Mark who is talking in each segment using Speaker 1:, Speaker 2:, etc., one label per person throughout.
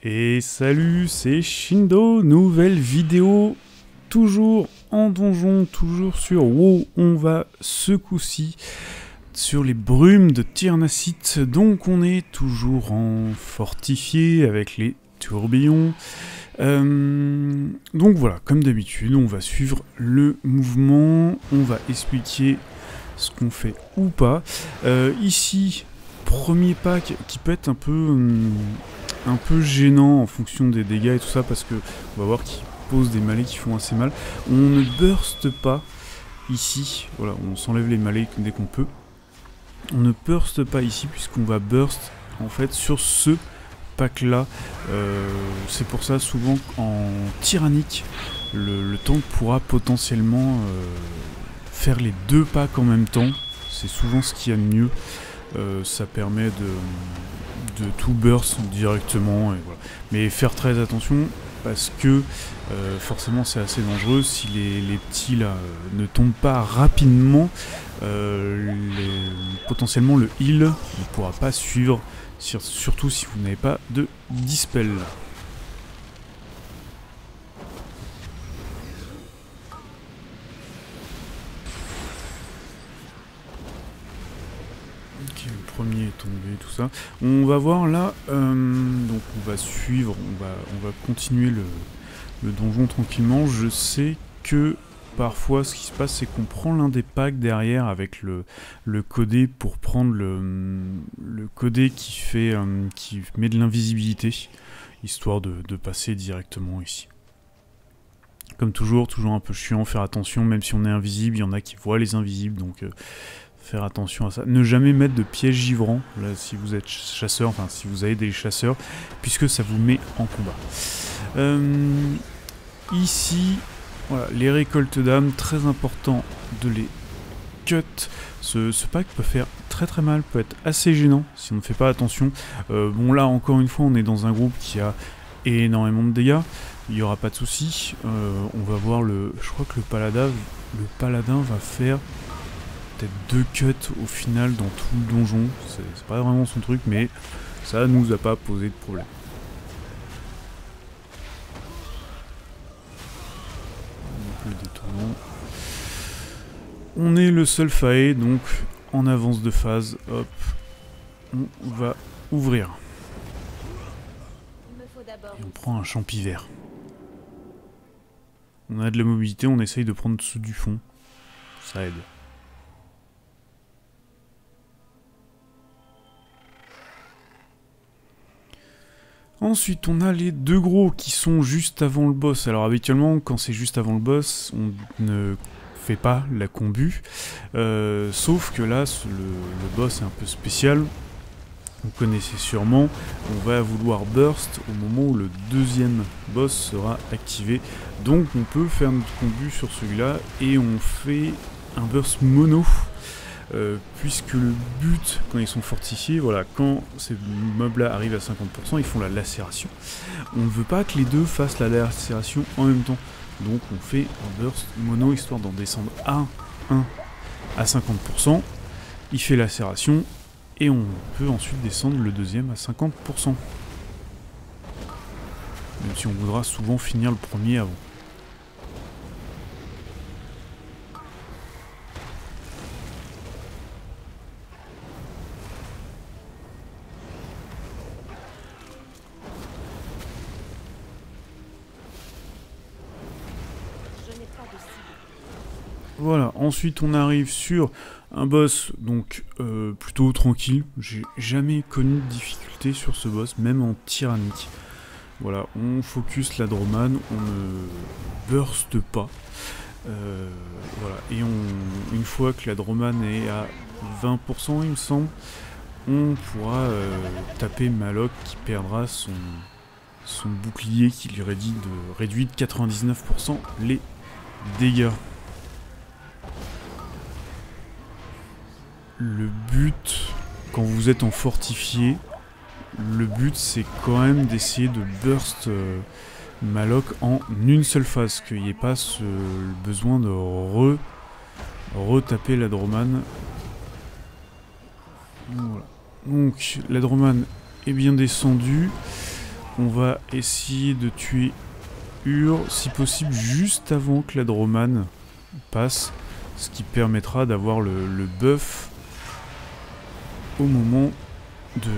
Speaker 1: Et salut, c'est Shindo, nouvelle vidéo, toujours en donjon, toujours sur WoW. On va ce coup-ci sur les brumes de Tir-Nasit, donc on est toujours en fortifié avec les tourbillons. Donc voilà, comme d'habitude, on va suivre le mouvement, on va expliquer ce qu'on fait ou pas. Ici, premier pack qui peut être un peu gênant en fonction des dégâts et tout ça, parce que on va voir qu'il pose des mêlées qui font assez mal. On ne burst pas ici, voilà, on s'enlève les mêlées dès qu'on peut. On ne burst pas ici puisqu'on va burst en fait sur ce pack là. C'est pour ça souvent en tyrannique le tank pourra potentiellement faire les deux packs en même temps. C'est souvent ce qu'il y a de mieux. Ça permet de tout burst directement, et voilà. Mais faire très attention parce que forcément c'est assez dangereux si les petits là ne tombent pas rapidement. Potentiellement le heal ne pourra pas suivre, surtout si vous n'avez pas de dispel. Ok, le premier est tombé, tout ça. On va voir là, donc on va suivre, on va continuer le donjon tranquillement. Je sais que parfois ce qui se passe c'est qu'on prend l'un des packs derrière avec le codé pour prendre le codé qui met de l'invisibilité, histoire de passer directement ici. Comme toujours un peu chiant, faire attention, même si on est invisible, il y en a qui voient les invisibles, donc faire attention à ça. Ne jamais mettre de pièges givrants, là, si vous êtes chasseur, enfin si vous avez des chasseurs, puisque ça vous met en combat. Ici, voilà, les récoltes d'âmes, très important de les cut. Ce pack peut faire très mal, peut être assez gênant si on ne fait pas attention. Bon là, encore une fois, on est dans un groupe qui a énormément de dégâts. Il n'y aura pas de souci. On va voir je crois que le paladin va faire peut-être 2 cuts au final dans tout le donjon. C'est pas vraiment son truc, mais ça nous a pas posé de problème. Donc, le détournement. On est le seul faé, donc en avance de phase, hop, on va ouvrir. Et on prend un champi vert. On a de la mobilité, on essaye de prendre dessous du fond. Ça aide. Ensuite, on a les deux gros qui sont juste avant le boss. Alors habituellement, quand c'est juste avant le boss, on ne fait pas la combu. Sauf que là, le boss est un peu spécial. Vous connaissez sûrement, on va vouloir burst au moment où le deuxième boss sera activé. Donc on peut faire notre combu sur celui-là et on fait un burst mono. Puisque le but, quand ils sont fortifiés, voilà, quand ces mobs-là arrivent à 50%, ils font la lacération. On ne veut pas que les deux fassent la lacération en même temps. Donc on fait un burst mono, histoire d'en descendre à 1 à 50%. Il fait lacération. Et on peut ensuite descendre le deuxième à 50%. Même si on voudra souvent finir le premier avant. Voilà, ensuite on arrive sur un boss donc plutôt tranquille. J'ai jamais connu de difficulté sur ce boss, même en tyrannique. Voilà, on focus la dromane, on ne burst pas. Voilà, et une fois que la dromane est à 20%, il me semble, on pourra taper Maloc qui perdra son bouclier qui lui réduit de 99% les dégâts. Le but, quand vous êtes en fortifié, le but c'est quand même d'essayer de burst Maloc en une seule phase, qu'il n'y ait pas le besoin de retaper la dromane. Voilà. Donc la dromane est bien descendue. on va essayer de tuer Ur, si possible juste avant que la Droman passe, ce qui permettra d'avoir le buff au moment du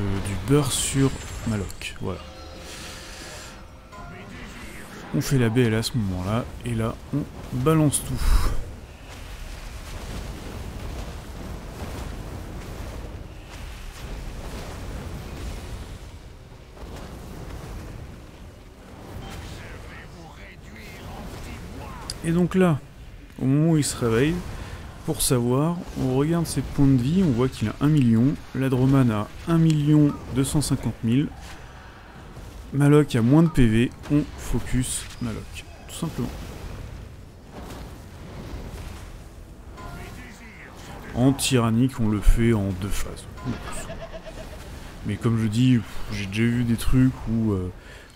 Speaker 1: beurre sur Malok. Voilà. On fait la BL à ce moment-là, et là, on balance tout. Et donc là, au moment où il se réveille, pour savoir, on regarde ses points de vie, on voit qu'il a 1 million, la Droman a 1 250 000, Malok a moins de PV, on focus Malok, tout simplement. En tyrannique, on le fait en 2 phases. Mais comme je dis, j'ai déjà vu des trucs où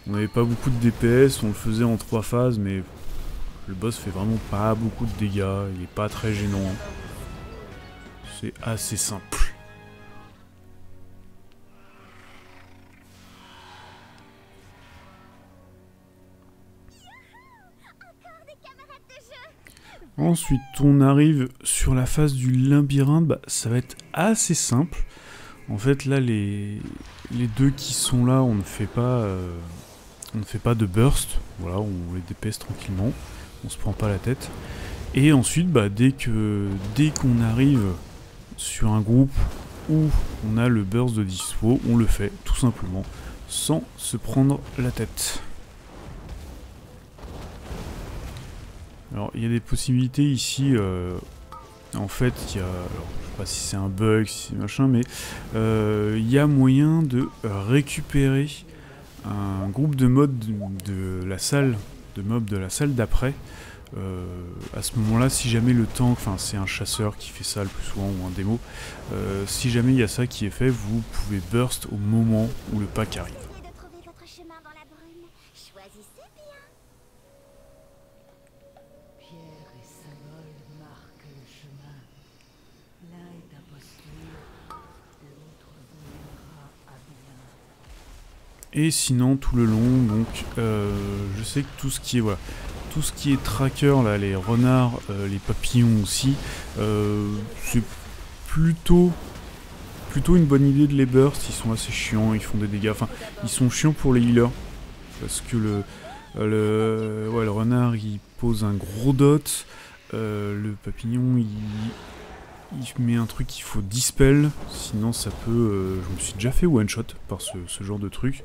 Speaker 1: on n'avait pas beaucoup de DPS, on le faisait en 3 phases, mais le boss fait vraiment pas beaucoup de dégâts, il est pas très gênant. C'est assez simple. Ensuite, on arrive sur la phase du labyrinthe, bah, ça va être assez simple. En fait, là, les deux qui sont là, on ne fait pas de burst. Voilà, on les DPS tranquillement, on se prend pas la tête. Et ensuite, bah, dès qu'on arrive sur un groupe où on a le burst de dispo, on le fait tout simplement sans se prendre la tête. Alors il y a des possibilités ici, en fait il y a, alors, je sais pas si c'est un bug, si c'est machin, mais il y a moyen de récupérer un groupe de mobs de la salle d'après. À ce moment-là, si jamais le tank, enfin c'est un chasseur qui fait ça le plus souvent ou un démo, si jamais il y a ça qui est fait, vous pouvez burst au moment où le pack arrive. Et sinon tout le long, donc je sais que tout ce qui est tout ce qui est tracker là, les renards, les papillons aussi, c'est plutôt une bonne idée de les burst. Ils sont assez chiants, ils font des dégâts, enfin ils sont chiants pour les healers parce que le renard il pose un gros dot, le papillon il met un truc qu'il faut dispel, sinon ça peut... je me suis déjà fait one shot par ce genre de truc.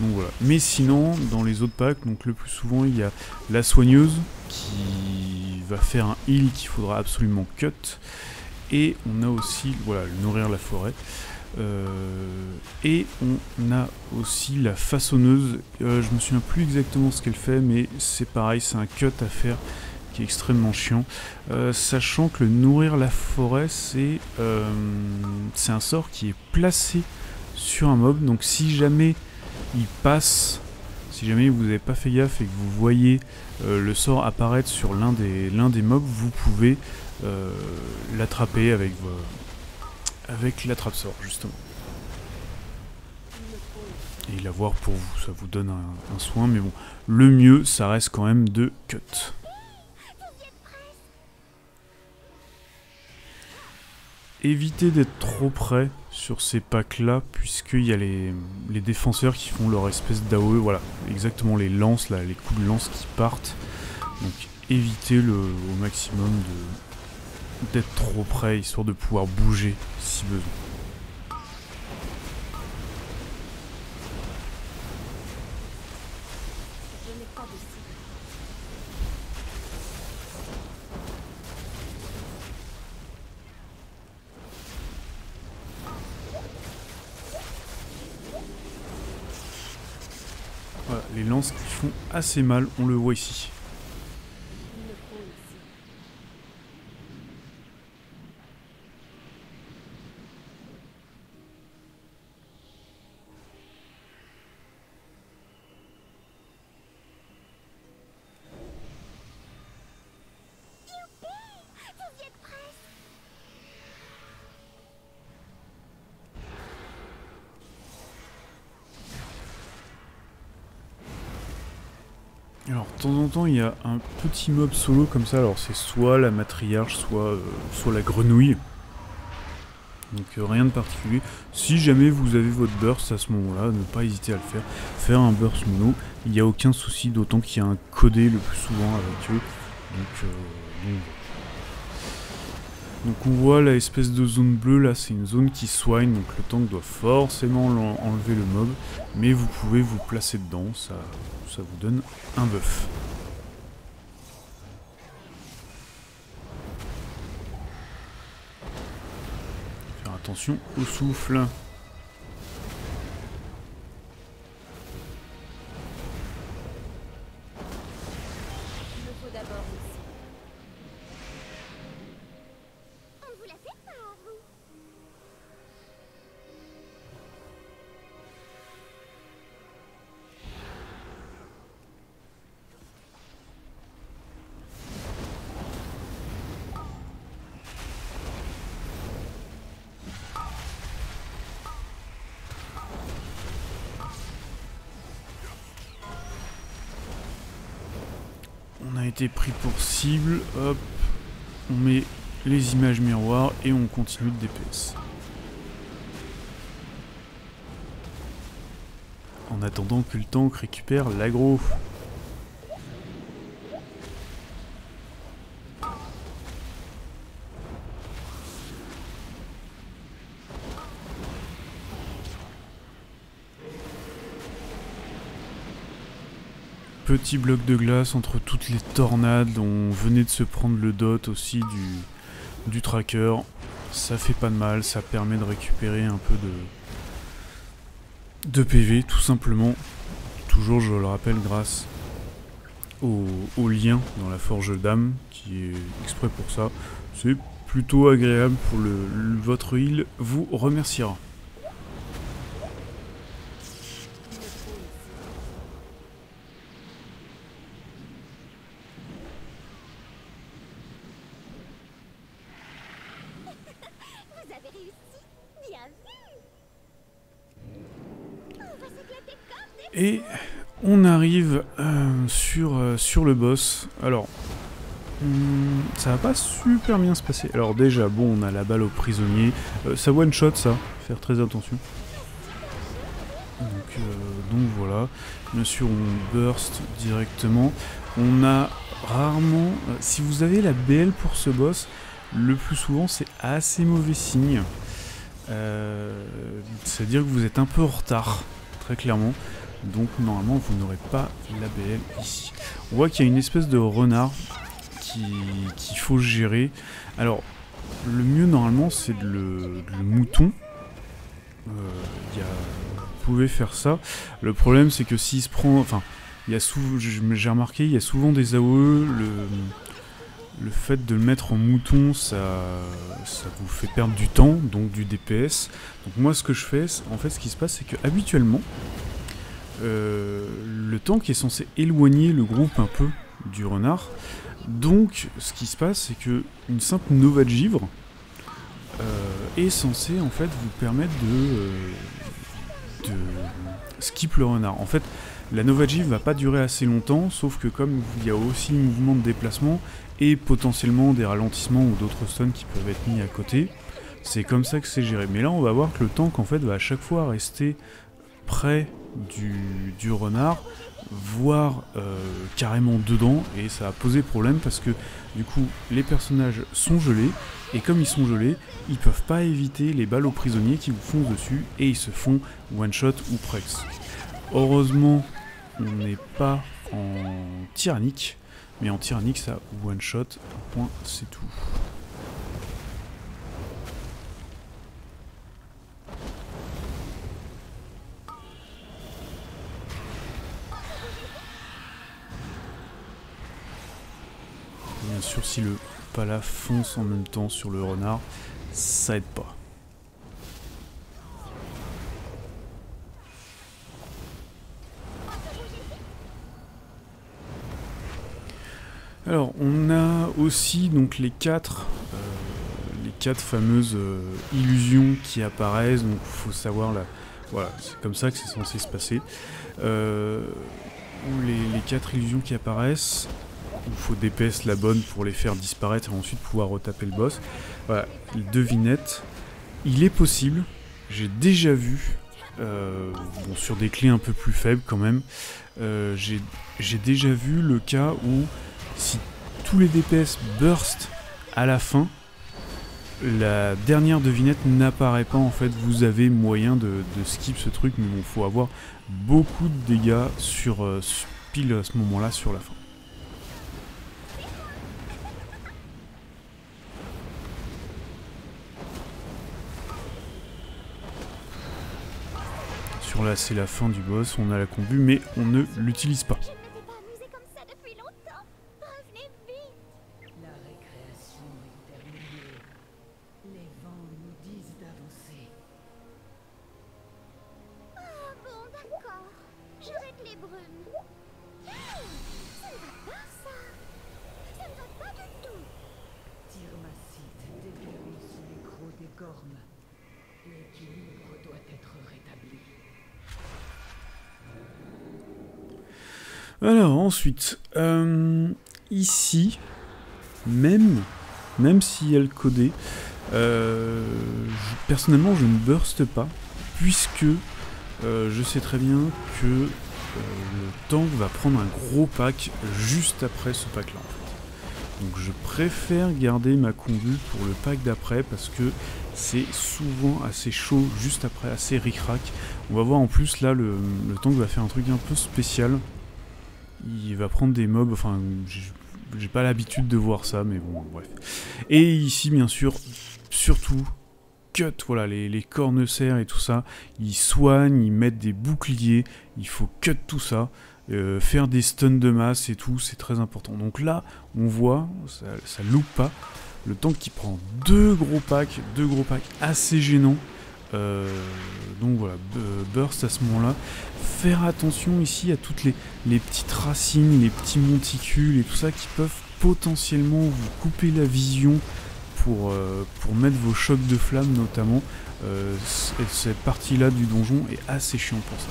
Speaker 1: Donc voilà. Mais sinon, dans les autres packs, donc le plus souvent il y a la soigneuse qui va faire un heal qu'il faudra absolument cut. Et on a aussi, voilà, nourrir la forêt. Et on a aussi la façonneuse. Je me souviens plus exactement ce qu'elle fait, mais c'est pareil, c'est un cut à faire qui est extrêmement chiant, sachant que le nourrir la forêt c'est un sort qui est placé sur un mob, donc si jamais il passe, si jamais vous n'avez pas fait gaffe et que vous voyez le sort apparaître sur l'un des mobs, vous pouvez l'attraper avec l'attrape-sort justement. Et l'avoir pour vous, ça vous donne un soin, mais bon, le mieux ça reste quand même de cut. Évitez d'être trop près sur ces packs là, puisqu'il y a les défenseurs qui font leur espèce d'AOE, voilà, exactement les lances, là, les coups de lance qui partent. Donc évitez au maximum d'être trop près, histoire de pouvoir bouger si besoin. Voilà, les lances qui font assez mal, on le voit ici. Alors de temps en temps il y a un petit mob solo comme ça, alors c'est soit la matriarche, soit la grenouille. Donc rien de particulier. Si jamais vous avez votre burst à ce moment-là, ne pas hésiter à le faire. Faire un burst mono, il n'y a aucun souci, d'autant qu'il y a un codé le plus souvent avec eux. Donc on voit la espèce de zone bleue, là c'est une zone qui soigne, donc le tank doit forcément enlever le mob. Mais vous pouvez vous placer dedans, ça vous donne un buff. Attention au souffle.
Speaker 2: Il me faut d'abord ici. On ne vous la fait pas, vous.
Speaker 1: On a été pris pour cible, hop, on met les images miroirs et on continue de DPS. En attendant que le tank récupère l'aggro. Petit bloc de glace entre toutes les tornades, on venait de se prendre le dot aussi du tracker. Ça fait pas de mal, ça permet de récupérer un peu de PV tout simplement. Toujours, je le rappelle, grâce au lien dans la forge d'âme qui est exprès pour ça. C'est plutôt agréable pour votre heal vous remerciera.
Speaker 2: Vous avez réussi. Bien vu. On va s'éclater comme des...
Speaker 1: Et on arrive sur le boss. Alors, ça va pas super bien se passer. Alors déjà, bon, on a la balle au prisonnier. Ça one shot, ça. Faire très attention. Donc voilà. Bien sûr, on burst directement. On a rarement... si vous avez la BL pour ce boss, le plus souvent, c'est assez mauvais signe. C'est-à-dire que vous êtes un peu en retard, très clairement. Donc normalement, vous n'aurez pas la BL ici. On voit qu'il y a une espèce de renard qu'il faut gérer. Alors, le mieux normalement, c'est de le mouton. Vous pouvez faire ça. Le problème, c'est que s'il se prend... Enfin, j'ai remarqué, il y a souvent des AOE. Le fait de le mettre en mouton, ça vous fait perdre du temps, donc du DPS. Donc moi, ce que je fais, en fait, ce qui se passe, c'est que habituellement, le tank est censé éloigner le groupe un peu du renard. Donc, ce qui se passe, c'est que une simple nova de givre est censée en fait vous permettre de skip le renard. En fait, la nova de givre va pas durer assez longtemps, sauf que comme il y a aussi mouvement de déplacement et potentiellement des ralentissements ou d'autres stuns qui peuvent être mis à côté, c'est comme ça que c'est géré. Mais là, on va voir que le tank en fait va à chaque fois rester près du renard, voire carrément dedans, et ça a posé problème parce que du coup les personnages sont gelés, et comme ils sont gelés, ils peuvent pas éviter les balles aux prisonniers qui vous foncent dessus, et ils se font one shot ou prex. Heureusement, on n'est pas en tyrannique, mais en tyrannique ça one shot, un point, c'est tout. Bien sûr, si le pala fonce en même temps sur le renard, ça aide pas. Alors, on a aussi donc les quatre fameuses illusions qui apparaissent. Donc, il faut savoir voilà, c'est comme ça que c'est censé se passer. Les 4 illusions qui apparaissent. Il faut DPS la bonne pour les faire disparaître et ensuite pouvoir retaper le boss. Voilà, devinette. Il est possible, j'ai déjà vu, bon, sur des clés un peu plus faibles quand même, j'ai déjà vu le cas où si tous les DPS burst à la fin, la dernière devinette n'apparaît pas en fait. Vous avez moyen de skip ce truc, mais bon, faut avoir beaucoup de dégâts sur pile à ce moment-là sur la fin. Sur là, c'est la fin du boss, on a la combu, mais on ne l'utilise pas.
Speaker 2: Je ne m'étais pas amusée comme ça depuis longtemps. Revenez vite.
Speaker 3: La récréation est terminée. Les vents nous disent d'avancer.
Speaker 2: Ah bon, d'accord. J'arrête les brumes. Hey, ça ne va pas, ça. Ça ne va pas du tout.
Speaker 3: Tirmacite dépérit sous les crocs des gormes. L'équilibre doit être rétabli.
Speaker 1: Alors ensuite, ici, même si elle codait, personnellement je ne burst pas, puisque je sais très bien que le tank va prendre un gros pack juste après ce pack là en fait. Donc je préfère garder ma combu pour le pack d'après parce que c'est souvent assez chaud juste après, assez ric-rac. On va voir en plus là le tank va faire un truc un peu spécial. Il va prendre des mobs, enfin j'ai pas l'habitude de voir ça, mais bon bref. Et ici bien sûr, surtout, cut, voilà, les cornes-serres et tout ça, ils soignent, ils mettent des boucliers, il faut cut tout ça, faire des stuns de masse et tout, c'est très important. Donc là, on voit, ça loupe pas, le tank qui prend deux gros packs assez gênants. Donc voilà, burst à ce moment-là. Faire attention ici à toutes les petites racines, les petits monticules et tout ça qui peuvent potentiellement vous couper la vision pour mettre vos chocs de flamme notamment. Cette partie-là du donjon est assez chiante pour ça.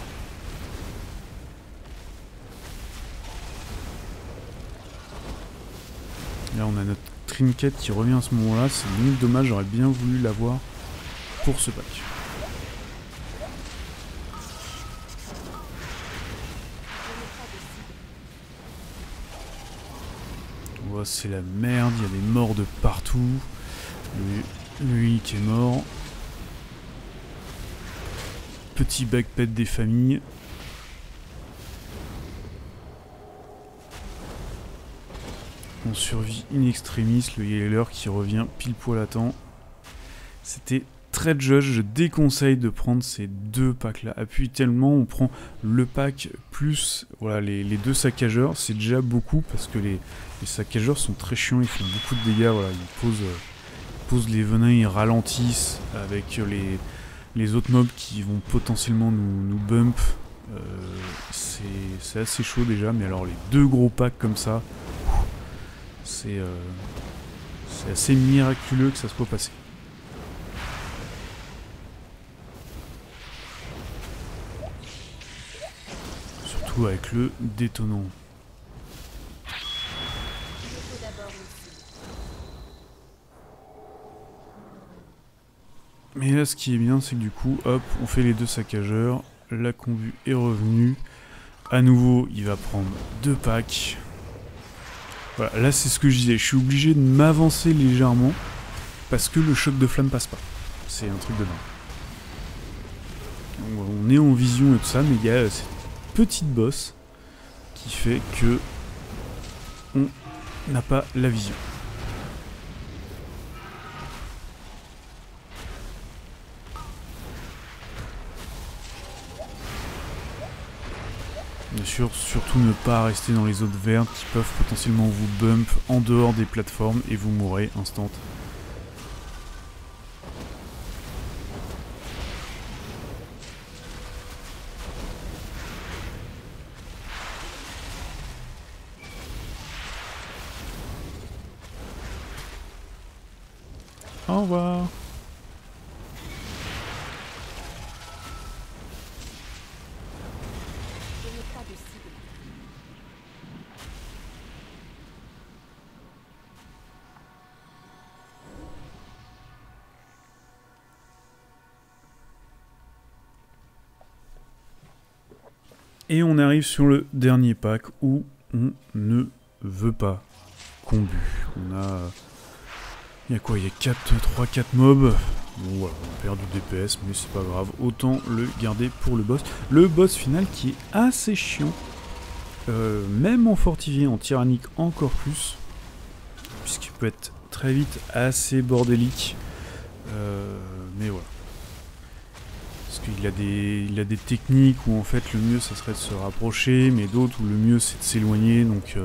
Speaker 1: Là on a notre trinket qui revient à ce moment-là, c'est limite dommage, j'aurais bien voulu l'avoir pour ce pack. Oh, c'est la merde, il y a des morts de partout. Lui qui est mort. Petit backpet des familles. On survit in extremis, le healer qui revient pile poil à temps. C'était très judge, je déconseille de prendre ces deux packs là. Appuie tellement, on prend le pack plus voilà, les deux saccageurs, c'est déjà beaucoup parce que les saccageurs sont très chiants, ils font beaucoup de dégâts, voilà, ils posent les venins, ils ralentissent avec les autres mobs qui vont potentiellement nous bump. C'est assez chaud déjà, mais alors les deux gros packs comme ça, c'est assez miraculeux que ça soit passé. Surtout avec le détonnant. Mais là ce qui est bien c'est que du coup hop on fait les deux saccageurs, la combu est revenue, à nouveau il va prendre deux packs. Voilà, là c'est ce que je disais, je suis obligé de m'avancer légèrement parce que le choc de flamme passe pas. C'est un truc de dingue. On est en vision et tout ça, mais il y a cette petite bosse qui fait que on n'a pas la vision. Bien sûr, surtout ne pas rester dans les zones vertes qui peuvent potentiellement vous bump en dehors des plateformes et vous mourrez instant. Au revoir.
Speaker 2: Je n'ai pas de cible.
Speaker 1: Et on arrive sur le dernier pack où on ne veut pas combu. On a... Il y a quoi? Il y a 3-4 mobs. Bon voilà, on perd du DPS, mais c'est pas grave. Autant le garder pour le boss. Le boss final qui est assez chiant. Même en fortifié, en tyrannique encore plus. Puisqu'il peut être très vite assez bordélique. Mais voilà. Parce qu'il a des techniques où en fait le mieux ça serait de se rapprocher, mais d'autres où le mieux c'est de s'éloigner, donc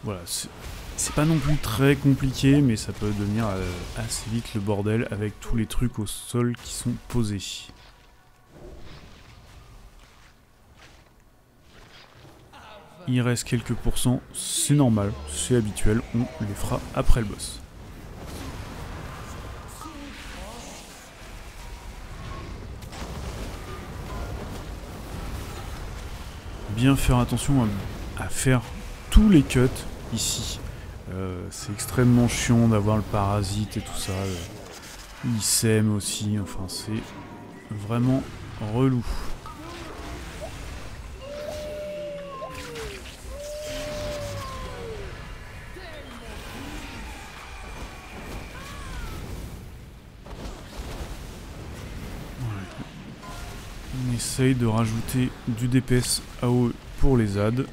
Speaker 1: voilà, c'est pas non plus très compliqué, mais ça peut devenir assez vite le bordel avec tous les trucs au sol qui sont posés. Il reste quelques pourcents, c'est normal, c'est habituel, on les fera après le boss. Bien faire attention à faire tous les cuts ici. C'est extrêmement chiant d'avoir le parasite et tout ça. Il sème aussi, enfin c'est vraiment relou. On essaye de rajouter du DPS AOE pour les ZAD.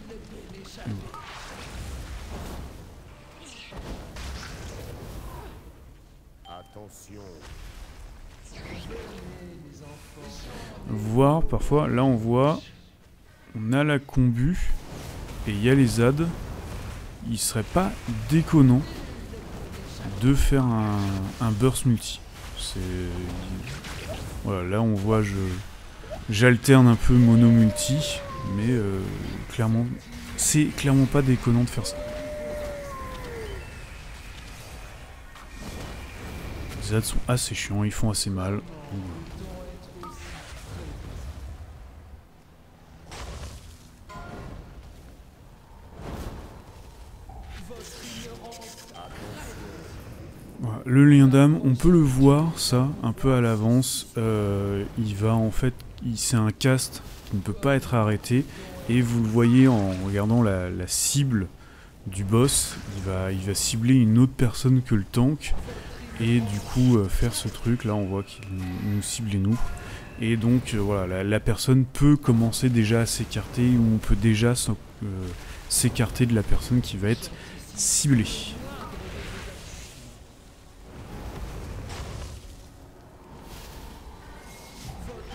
Speaker 1: Voir parfois, là on voit, on a la combu et il y a les ZAD. Il serait pas déconnant de faire un burst multi. Voilà, là on voit, j'alterne un peu mono multi, mais clairement, c'est clairement pas déconnant de faire ça. Les ZAD sont assez chiants, ils font assez mal. Voilà, le lien d'âme, on peut le voir, ça, un peu à l'avance. Il va en fait, c'est un cast qui ne peut pas être arrêté. Et vous le voyez en regardant la cible du boss, il va cibler une autre personne que le tank. Et du coup, faire ce truc, là on voit qu'il nous cible nous. Et donc, voilà, la personne peut commencer déjà à s'écarter, ou on peut déjà s'écarter de la personne qui va être ciblée.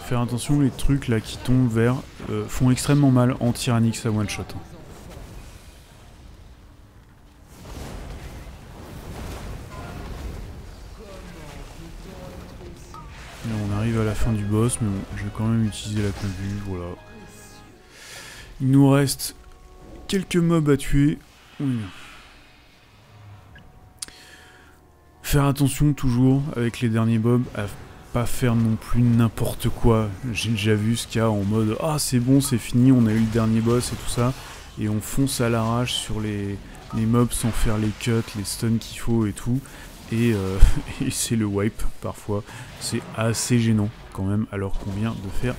Speaker 1: Faire attention, les trucs là qui tombent vers font extrêmement mal en tyrannique, ça one shot. Et on arrive à la fin du boss, mais bon, je vais quand même utiliser la combu, voilà. Il nous reste quelques mobs à tuer. Faire attention toujours avec les derniers mobs à pas faire non plus n'importe quoi. J'ai déjà vu ce qu'il y a en mode ah c'est bon, c'est fini, on a eu le dernier boss et tout ça, et on fonce à l'arrache sur les mobs sans faire les cuts, les stuns qu'il faut et tout, et c'est le wipe parfois. C'est assez gênant quand même, alors qu'on vient de faire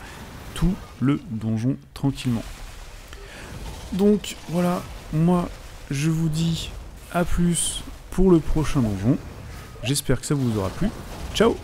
Speaker 1: tout le donjon tranquillement. Donc voilà, moi je vous dis à plus pour le prochain donjon. J'espère que ça vous aura plu. Ciao!